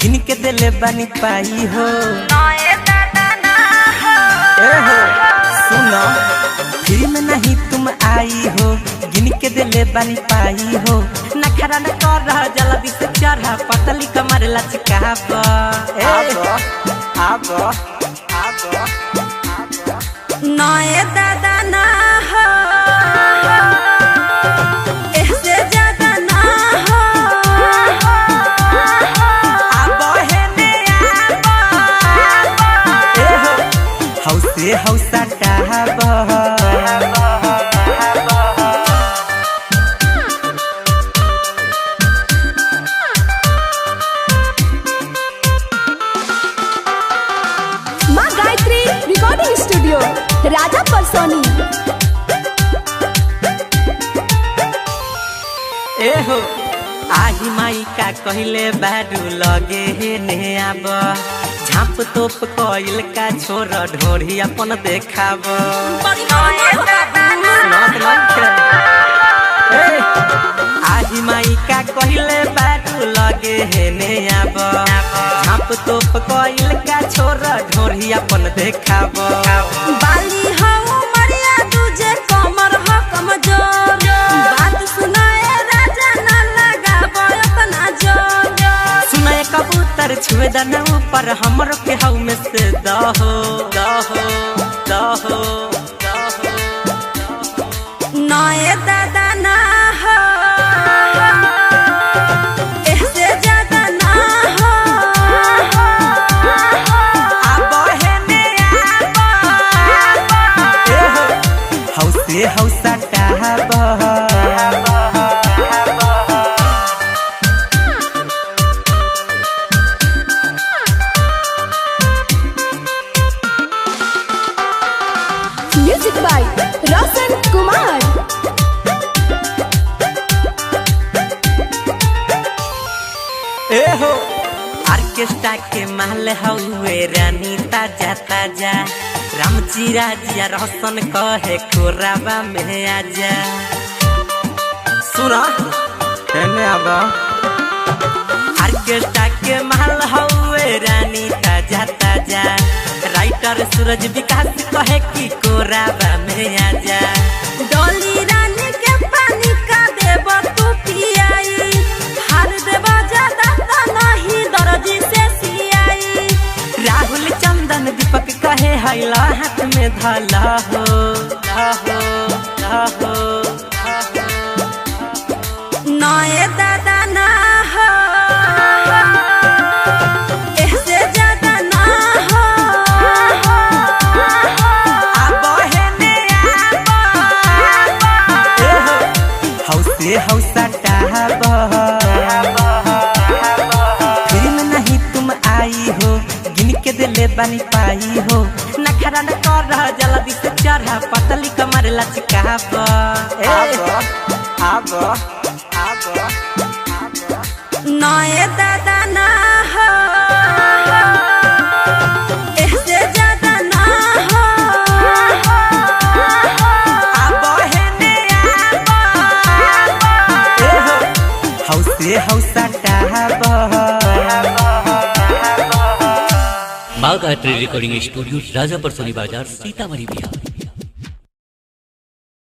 गिन के दिले बानी पाई हो। सुनो फिर में नहीं तुम आई हो, गिन के दिले बानी पाई हो। नखरा न कर रहा जल्दी से चढ़ा पतली कमर लचका नए दादा ना हो, इससे ज्यादा ना हो। हौसे हौसा टाहब माँ गायत्री रिकॉर्डिंग स्टूडियो राजा परसोनी। एहो आही माई का कहले बारू लगे हे ने आब, झाँप तोप कोइल का छोर ढोरी अपन देखाब। आही माई का कहले बारू लगे हे ने आब, झाँप तोप कोइल का छोर ढोरी अपन देखाब। बाली हो मरिया तुझे कमर हो कमजोर, बात सुनाए राजा ना लगाबो अपना जोर। सुनाए कबूतर छुए दना ऊपर हमरो के हऊ में से दहो दहो दहो दहो। नए दादा ना हो, इससे ज्यादा ना हो। हौसे हौसा टाहब म्यूजिक बाय रोशन कुमार। एहो आर्केस्ट्रा के महल हउए रानी ताजा ताजा, रामजी राजिया रोशन कहे कोराबा में आजा। सुना कहने आबा आर्केस्ट्रा के महल हउए रानी ताजा ताजा, राइटर सूरज विकास कहे कि कोराबा में आजा। डोली रानी के पानी का देव तू पियाई, हार देव ज्यादा तो नहीं दर्जी से सियाई। राहुल चंदन दीपक कहे हैला हाथ में धला हो हो हो। नए दादा ना हो, इससे ज्यादा ना हो। हौसे हौसा टाहब फिर में नहीं तुम आई हो, गिन के दिले बानी पाई हो। नखरा न कर रहा जल्दी से चढ़ा पतली कमर लचका नए दादा ना हो, इससे ज्यादा ना हो। हौसे हौसा टाहब माँ गायत्री रिकॉर्डिंग स्टूडियो राजा परसोनी बाजार सीतामढ़ी बिहार।